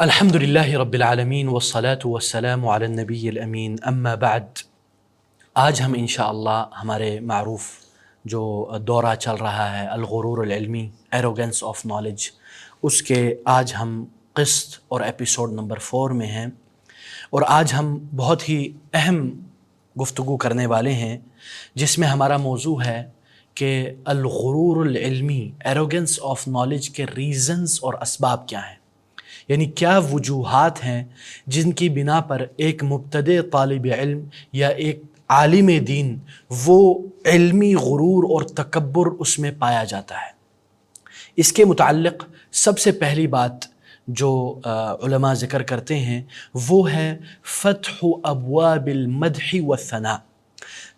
الحمد للہ رب العالمین والصلاة والسلام علی النبی الامین اما بعد۔ آج ہم انشاءاللہ ہمارے معروف جو دورہ چل رہا ہے الغرور العلمی، ایروگنس آف نالج، اس کے آج ہم قسط اور ایپیسوڈ نمبر 4 میں ہیں، اور آج ہم بہت ہی اہم گفتگو کرنے والے ہیں جس میں ہمارا موضوع ہے کہ الغرور العلمی، ایروگنس آف نالج کے ریزنز اور اسباب کیا ہیں، یعنی کیا وجوہات ہیں جن کی بنا پر ایک مبتدئ طالب علم یا ایک عالم دین وہ علمی غرور اور تکبر اس میں پایا جاتا ہے۔ اس کے متعلق سب سے پہلی بات جو علماء ذکر کرتے ہیں وہ ہے فتح ابواب المدح والثناء،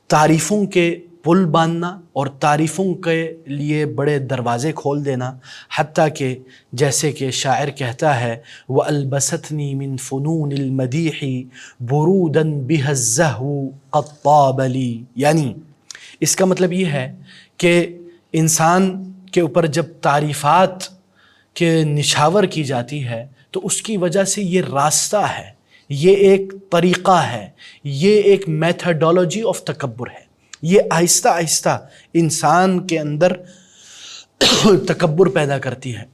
تعریفوں کے پل باندھنا اور تعریفوں کے لیے بڑے دروازے کھول دینا، حتیٰ کہ جیسے کہ شاعر کہتا ہے وَأَلْبَسَتْنِي مِنْ فُنُونِ الْمَدِيحِ بُرُودًا بِهَا الزَّهْوُ قَدْ طَابَ لِي، یعنی اس کا مطلب یہ ہے کہ انسان کے اوپر جب تعریفات کے نچھاور کی جاتی ہے تو اس کی وجہ سے یہ راستہ ہے، یہ ایک طریقہ ہے، یہ ایک میتھڈولوجی آف تکبر ہے، یہ آہستہ آہستہ انسان کے اندر تکبر پیدا کرتی ہے۔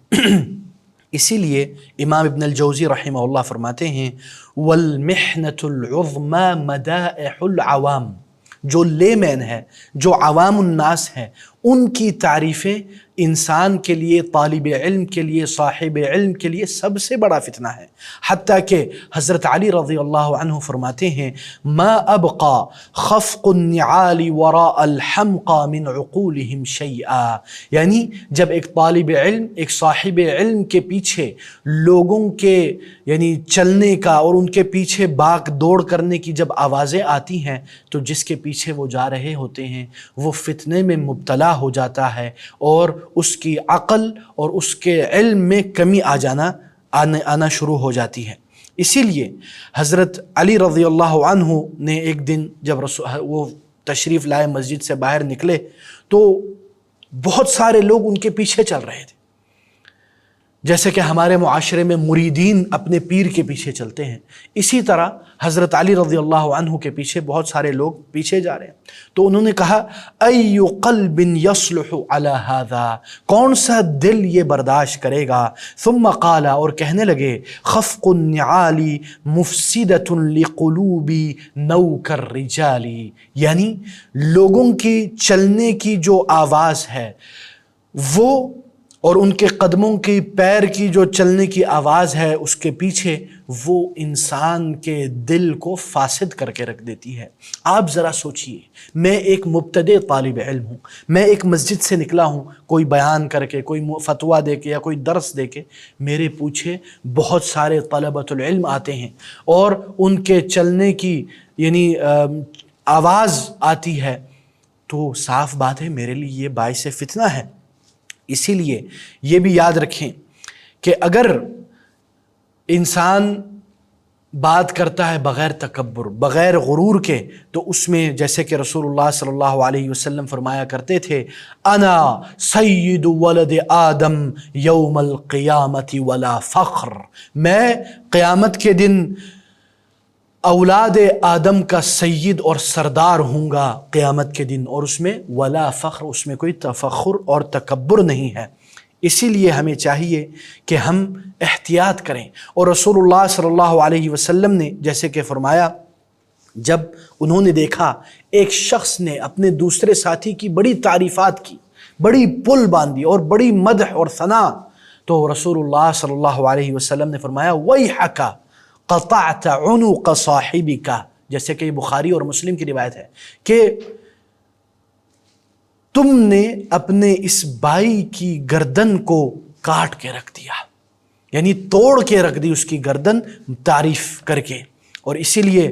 اسی لیے امام ابن الجوزی رحمہ اللہ فرماتے ہیں وَالْمِحْنَةُ الْعُظْمَى مَدَائِحُ الْعَوَامِ، جو لے مین ہے، جو عوام الناس ہے، ان کی تعریفیں انسان کے لیے، طالب علم کے لیے، صاحب علم کے لیے سب سے بڑا فتنہ ہے۔ حتیٰ کہ حضرت علی رضی اللہ عنہ فرماتے ہیں ما ابقى خفق النعال وراء الحمقى من عقولهم شيئا، یعنی جب ایک طالب علم، ایک صاحب علم کے پیچھے لوگوں کے یعنی چلنے کا اور ان کے پیچھے بھاگ دوڑ کرنے کی جب آوازیں آتی ہیں تو جس کے پیچھے وہ جا رہے ہوتے ہیں وہ فتنے میں مبتلا ہو جاتا ہے، اور اس کی عقل اور اس کے علم میں کمی آنا شروع ہو جاتی ہے۔ اسی لیے حضرت علی رضی اللہ عنہ نے ایک دن جب وہ تشریف لائے، مسجد سے باہر نکلے تو بہت سارے لوگ ان کے پیچھے چل رہے تھے، جیسے کہ ہمارے معاشرے میں مریدین اپنے پیر کے پیچھے چلتے ہیں، اسی طرح حضرت علی رضی اللہ عنہ کے پیچھے بہت سارے لوگ پیچھے جا رہے ہیں۔ تو انہوں نے کہا ای قلب یصلح علی ھذا، کون سا دل یہ برداشت کرے گا؟ ثم قال، اور کہنے لگے خفق النعال مفسدۃ لقلوب نوک الرجال، یعنی لوگوں کی چلنے کی جو آواز ہے وہ، اور ان کے قدموں کی، پیر کی جو چلنے کی آواز ہے اس کے پیچھے، وہ انسان کے دل کو فاسد کر کے رکھ دیتی ہے۔ آپ ذرا سوچئے، میں ایک مبتدئ طالب علم ہوں، میں ایک مسجد سے نکلا ہوں کوئی بیان کر کے، کوئی فتویٰ دے کے یا کوئی درس دے کے، میرے پیچھے بہت سارے طلبۃ العلم آتے ہیں اور ان کے چلنے کی یعنی آواز آتی ہے، تو صاف بات ہے میرے لیے یہ باعث فتنہ ہے۔ اسی لیے یہ بھی یاد رکھیں کہ اگر انسان بات کرتا ہے بغیر تکبر، بغیر غرور کے، تو اس میں جیسے کہ رسول اللہ صلی اللہ علیہ وسلم فرمایا کرتے تھے انا سید ولد آدم یوم القیامت ولا فخر، میں قیامت کے دن اولاد آدم کا سید اور سردار ہوں گا قیامت کے دن، اور اس میں ولا فخر، اس میں کوئی تفخر اور تکبر نہیں ہے۔ اسی لیے ہمیں چاہیے کہ ہم احتیاط کریں، اور رسول اللہ صلی اللہ علیہ وسلم نے جیسے کہ فرمایا جب انہوں نے دیکھا ایک شخص نے اپنے دوسرے ساتھی کی بڑی تعریفات کی، بڑی پل باندھی اور بڑی مدح اور ثنا، تو رسول اللہ صلی اللہ علیہ وسلم نے فرمایا ویحک قطعت عنق صاحبک، جیسے کہ یہ بخاری اور مسلم کی روایت ہے کہ تم نے اپنے اس بھائی کی گردن کو کاٹ کے رکھ دیا، یعنی توڑ کے رکھ دی اس کی گردن تعریف کر کے۔ اور اسی لیے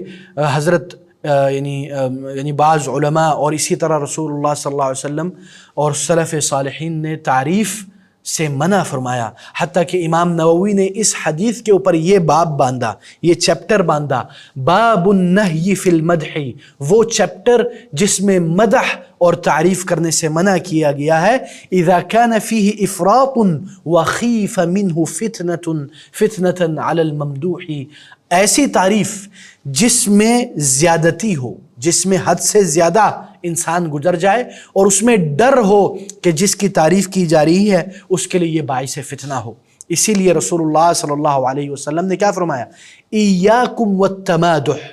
حضرت یعنی بعض علماء اور اسی طرح رسول اللہ صلی اللہ علیہ وسلم اور سلف صالحین نے تعریف سے منع فرمایا، حتیٰ کہ امام نووی نے اس حدیث کے اوپر یہ باب باندھا، یہ چیپٹر باندھا، باب النہی فی المدح، وہ چیپٹر جس میں مدح اور تعریف کرنے سے منع کیا گیا ہے، اذا کان فیہ افراط وخیف منہ فتنة علی الممدوح، ایسی تعریف جس میں زیادتی ہو، جس میں حد سے زیادہ انسان گزر جائے اور اس میں ڈر ہو کہ جس کی تعریف کی جا رہی ہے اس کے لیے یہ باعث فتنہ ہو۔ اسی لیے رسول اللہ صلی اللہ علیہ وسلم نے کیا فرمایا؟ ایاکم والتمادح،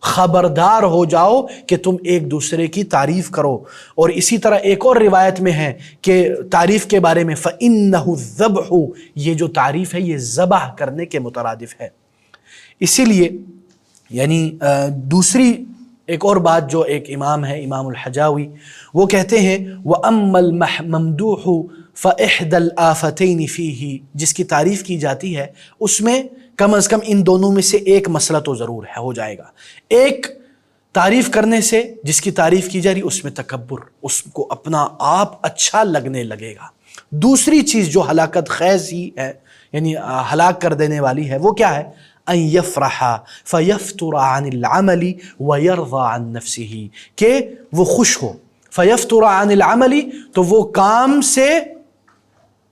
خبردار ہو جاؤ کہ تم ایک دوسرے کی تعریف کرو۔ اور اسی طرح ایک اور روایت میں ہے کہ تعریف کے بارے میں فَإِنَّهُ الذَّبْحُ، یہ جو تعریف ہے یہ ذبح کرنے کے مترادف ہے۔ اسی لیے یعنی دوسری ایک اور بات جو ایک امام ہے امام الحجاوی، وہ کہتے ہیں وَأَمَّا الْمَمْدُوحُ فَإِحْدَى الْآفَتَيْنِ فِيهِ، جس کی تعریف کی جاتی ہے اس میں کم از کم ان دونوں میں سے ایک مسئلہ تو ضرور ہے، ہو جائے گا۔ ایک، تعریف کرنے سے جس کی تعریف کی جا رہی اس میں تکبر، اس کو اپنا آپ اچھا لگنے لگے گا۔ دوسری چیز جو ہلاکت خیز ہی ہے، یعنی ہلاک کر دینے والی ہے، وہ کیا ہے؟ ان یفرح فیفتر عن العمل ویرضى عن نفسه، کہ وہ خوش ہو، فیفتر عن العمل تو وہ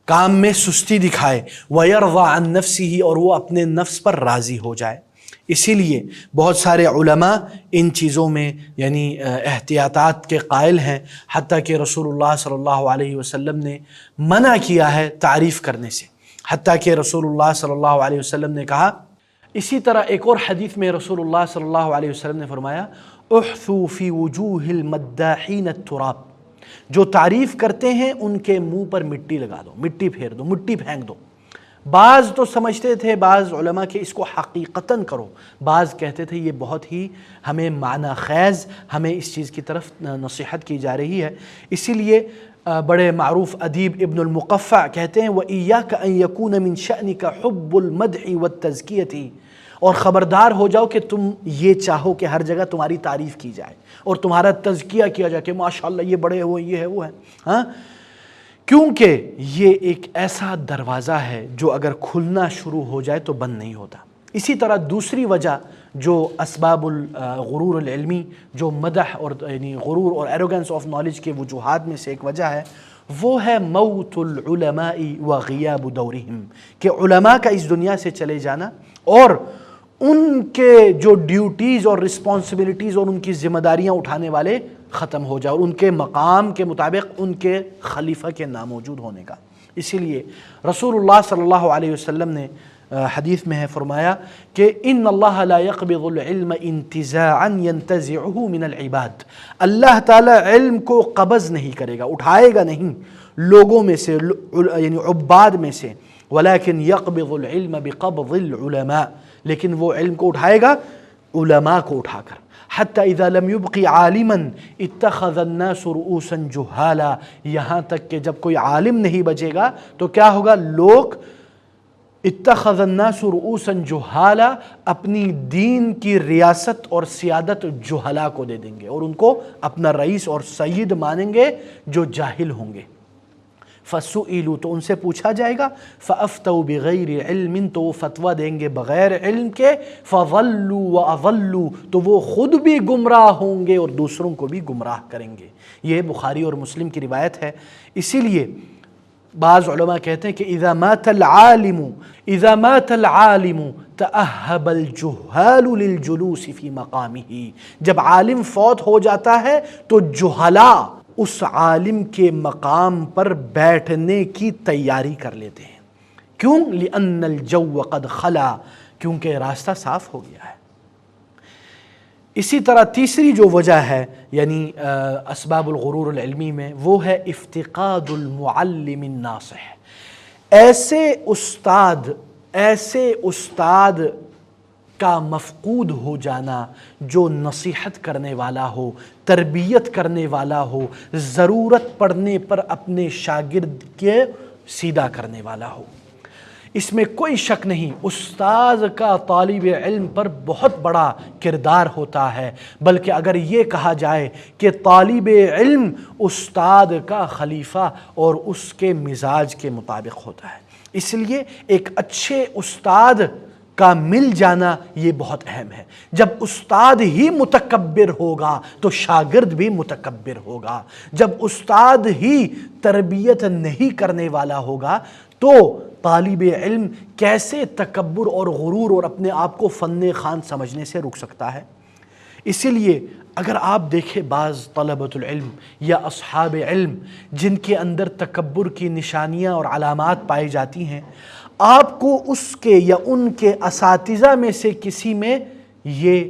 کام میں سستی دکھائے، ویرضى عن نفسه اور وہ اپنے نفس پر راضی ہو جائے۔ اسی لیے بہت سارے علماء ان چیزوں میں یعنی احتیاطات کے قائل ہیں، حتیٰ کہ رسول اللہ صلی اللہ علیہ وسلم نے منع کیا ہے تعریف کرنے سے، حتیٰ کہ رسول اللہ صلی اللہ علیہ وسلم نے کہا، اسی طرح ایک اور حدیث میں رسول اللہ صلی اللہ علیہ وسلم نے فرمایا احثوا فی وجوہ المداحین التراب، جو تعریف کرتے ہیں ان کے منہ پر مٹی لگا دو، مٹی پھیر دو، مٹی پھینک دو۔ بعض تو سمجھتے تھے، بعض علماء کہ اس کو حقیقتاً کرو، بعض کہتے تھے یہ بہت ہی ہمیں معنی خیز، ہمیں اس چیز کی طرف نصیحت کی جا رہی ہے۔ اسی لیے بڑے معروف ادیب ابن المقفع کہتے ہیں وَإِيَّاكَ أَن يَكُونَ مِن شَأْنِكَ حُبُّ الْمَدْحِ وَالتَّزْكِيَةِ، اور خبردار ہو جاؤ کہ تم یہ چاہو کہ ہر جگہ تمہاری تعریف کی جائے اور تمہارا تزکیہ کیا جائے کہ ماشاءاللہ یہ بڑے ہوئے، یہ ہے، وہ ہے، ہاں، کیونکہ یہ ایک ایسا دروازہ ہے جو اگر کھلنا شروع ہو جائے تو بند نہیں ہوتا۔ اسی طرح دوسری وجہ جو اسباب الغرور العلمی، جو مدح اور یعنی غرور اور ایروگنس آف نالج کے وجوہات میں سے ایک وجہ ہے، وہ ہے موت العلماء وغیاب دورہم، کہ علماء کا اس دنیا سے چلے جانا اور ان کے جو ڈیوٹیز اور رسپانسبلٹیز اور ان کی ذمہ داریاں اٹھانے والے ختم ہو جائے، اور ان کے مقام کے مطابق ان کے خلیفہ کے ناموجود ہونے کا۔ اسی لیے رسول اللہ صلی اللہ علیہ وسلم نے حدیث میں ہے فرمایا کہ ان اللہ لا يقبض العلم انتزاعا ينتزعه من العباد، اللہ تعالی علم کو قبض نہیں کرے گا، اٹھائے گا نہیں لوگوں میں سے، یعنی عباد میں سے، ولكن يقبض العلم بقبض العلماء، لیکن وہ علم کو اٹھائے گا علماء کو اٹھا کر، حتی اذا لم يبقي عالما اتخذ الناس رؤوسا جہالا، یہاں تک کہ جب کوئی عالم نہیں بچے گا تو کیا ہوگا؟ لوگ اتخذ الناس رؤوسا جہالا، اپنی دین کی ریاست اور سیادت جہلا کو دے دیں گے اور ان کو اپنا رئیس اور سید مانیں گے جو جاہل ہوں گے۔ فَسُئِلُوا، تو ان سے پوچھا جائے گا، فَأَفْتَوْا بِغَيْرِ عِلْمٍ، تو وہ فتویٰ دیں گے بغیر علم کے، فَضَلُّوا وَأَضَلُّوا، تو وہ خود بھی گمراہ ہوں گے اور دوسروں کو بھی گمراہ کریں گے۔ یہ بخاری اور مسلم کی روایت ہے۔ اسی لیے بعض علماء کہتے ہیں کہ اذا مات العالم تأہب الجہال للجلوس فی مقامہ، جب عالم فوت ہو جاتا ہے تو جہلا اس عالم کے مقام پر بیٹھنے کی تیاری کر لیتے ہیں۔ کیوں؟ لأن الجو قد خلا، کیونکہ راستہ صاف ہو گیا ہے۔ اسی طرح تیسری جو وجہ ہے یعنی اسباب الغرور العلمی میں، وہ ہے افتقاد المعلم الناصح، ایسے استاد کا مفقود ہو جانا جو نصیحت کرنے والا ہو، تربیت کرنے والا ہو، ضرورت پڑنے پر اپنے شاگرد کے سیدھا کرنے والا ہو۔ اس میں کوئی شک نہیں استاد کا طالب علم پر بہت بڑا کردار ہوتا ہے، بلکہ اگر یہ کہا جائے کہ طالب علم استاد کا خلیفہ اور اس کے مزاج کے مطابق ہوتا ہے۔ اس لیے ایک اچھے استاد کا مل جانا یہ بہت اہم ہے۔ جب استاد ہی متکبر ہوگا تو شاگرد بھی متکبر ہوگا، جب استاد ہی تربیت نہیں کرنے والا ہوگا تو طالب علم کیسے تکبر اور غرور اور اپنے آپ کو فن خوان سمجھنے سے رک سکتا ہے؟ اسی لیے اگر آپ دیکھیں بعض طلبۃ العلم یا اصحاب علم جن کے اندر تکبر کی نشانیاں اور علامات پائی جاتی ہیں، آپ کو اس کے یا ان کے اساتذہ میں سے کسی میں یہ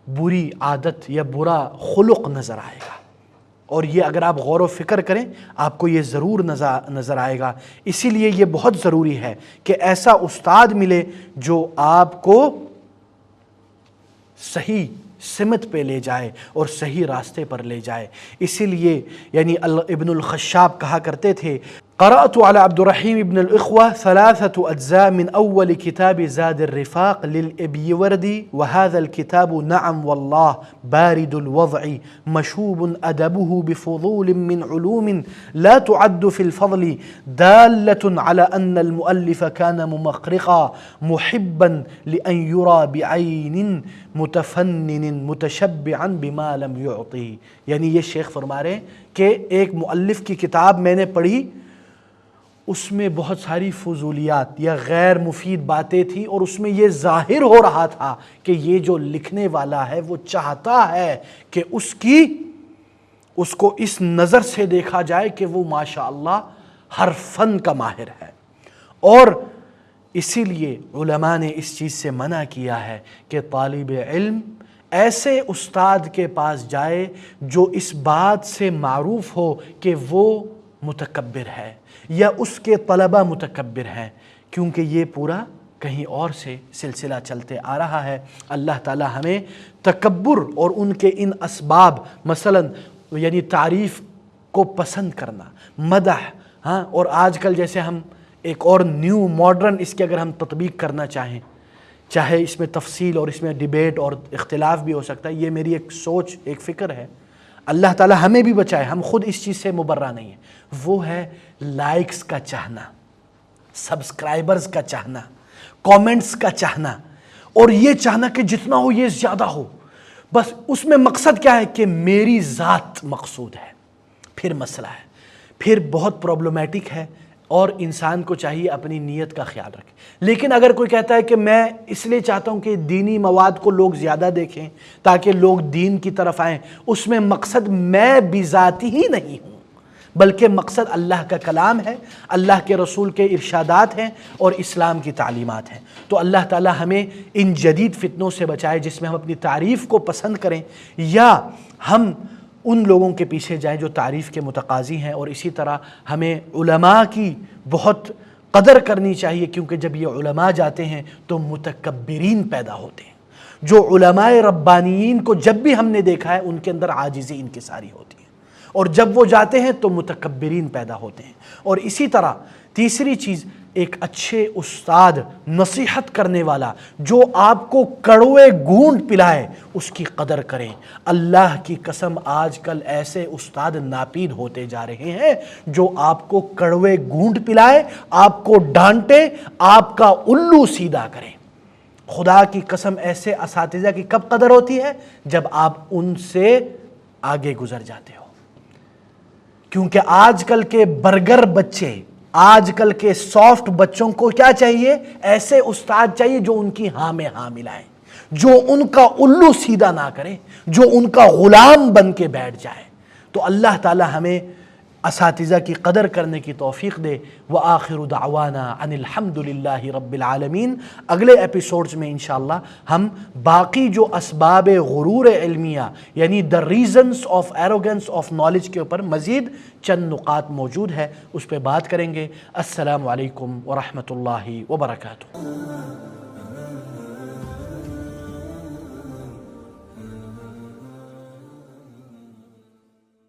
بری عادت یا برا خلق نظر آئے گا، اور یہ اگر آپ غور و فکر کریں آپ کو یہ ضرور نظر آئے گا۔ اسی لیے یہ بہت ضروری ہے کہ ایسا استاد ملے جو آپ کو صحیح سمت پہ لے جائے اور صحیح راستے پر لے جائے۔ اسی لیے یعنی ابن الخشاب کہا کرتے تھے، قرأت على عبد الرحيم بن الإخوة 3 أجزاء من أول كتاب زاد الرفاق للإبيوردي، وهذا الكتاب نعم والله بارد الوضع مشوب أدبه بفضول من علوم لا تعد في الفضل، دالة على أن المؤلف كان ممخرقا محبا لأن يرى بعين متفنن متشبعا بما لم يعطي۔ یعنی یہ شیخ فرما رہے ہیں کہ ایک مؤلف کی کتاب میں نے پڑھی، اس میں بہت ساری فضولیات یا غیر مفید باتیں تھیں، اور اس میں یہ ظاہر ہو رہا تھا کہ یہ جو لکھنے والا ہے وہ چاہتا ہے کہ اس کو اس نظر سے دیکھا جائے کہ وہ ماشاءاللہ ہر فن کا ماہر ہے۔ اور اسی لیے علماء نے اس چیز سے منع کیا ہے کہ طالب علم ایسے استاد کے پاس جائے جو اس بات سے معروف ہو کہ وہ متکبر ہے یا اس کے طلبہ متکبر ہیں، کیونکہ یہ پورا کہیں اور سے سلسلہ چلتے آ رہا ہے۔ اللہ تعالی ہمیں تکبر اور ان کے ان اسباب، مثلا یعنی تعریف کو پسند کرنا، مدح، اور آج کل جیسے ہم ایک اور نیو ماڈرن اس کے اگر ہم تطبیق کرنا چاہیں، چاہے اس میں تفصیل اور اس میں ڈیبیٹ اور اختلاف بھی ہو سکتا ہے، یہ میری ایک سوچ ایک فکر ہے، اللہ تعالی ہمیں بھی بچائے، ہم خود اس چیز سے مبرہ نہیں ہیں، وہ ہے لائکس کا چاہنا، سبسکرائبرز کا چاہنا، کومنٹس کا چاہنا، اور یہ چاہنا کہ جتنا ہو یہ زیادہ ہو، بس اس میں مقصد کیا ہے کہ میری ذات مقصود ہے، پھر مسئلہ ہے، پھر بہت پرابلمیٹک ہے، اور انسان کو چاہیے اپنی نیت کا خیال رکھے۔ لیکن اگر کوئی کہتا ہے کہ میں اس لیے چاہتا ہوں کہ دینی مواد کو لوگ زیادہ دیکھیں تاکہ لوگ دین کی طرف آئیں، اس میں مقصد میں بذاتی ہی نہیں ہوں، بلکہ مقصد اللہ کا کلام ہے، اللہ کے رسول کے ارشادات ہیں اور اسلام کی تعلیمات ہیں۔ تو اللہ تعالی ہمیں ان جدید فتنوں سے بچائے جس میں ہم اپنی تعریف کو پسند کریں یا ہم ان لوگوں کے پیچھے جائیں جو تعریف کے متقاضی ہیں، اور اسی طرح ہمیں علماء کی بہت قدر کرنی چاہیے، کیونکہ جب یہ علماء جاتے ہیں تو متکبرین پیدا ہوتے ہیں۔ جو علماء ربانیین کو جب بھی ہم نے دیکھا ہے ان کے اندر عاجزی انکساری ہوتی ہے، اور جب وہ جاتے ہیں تو متکبرین پیدا ہوتے ہیں۔ اور اسی طرح تیسری چیز، ایک اچھے استاد نصیحت کرنے والا جو آپ کو کڑوے گھونٹ پلائے اس کی قدر کریں۔ اللہ کی قسم آج کل ایسے استاد ناپید ہوتے جا رہے ہیں جو آپ کو کڑوے گھونٹ پلائے، آپ کو ڈانٹے، آپ کا الو سیدھا کریں۔ خدا کی قسم ایسے اساتذہ کی کب قدر ہوتی ہے؟ جب آپ ان سے آگے گزر جاتے ہو، کیونکہ آج کل کے برگر بچے، آج کل کے سافٹ بچوں کو کیا چاہیے؟ ایسے استاد چاہیے جو ان کی ہاں میں ہاں ملائیں، جو ان کا الو سیدھا نہ کرے، جو ان کا غلام بن کے بیٹھ جائے۔ تو اللہ تعالی ہمیں اساتذہ کی قدر کرنے کی توفیق دے۔ وآخر دعوانا ان الحمد للہ رب العالمین۔ اگلے ایپیسوڈز میں انشاءاللہ ہم باقی جو اسباب غرور علمیہ یعنی the reasons of arrogance of knowledge کے اوپر مزید چند نقاط موجود ہے، اس پہ بات کریں گے۔ السلام علیکم ورحمۃ اللہ وبرکاتہ۔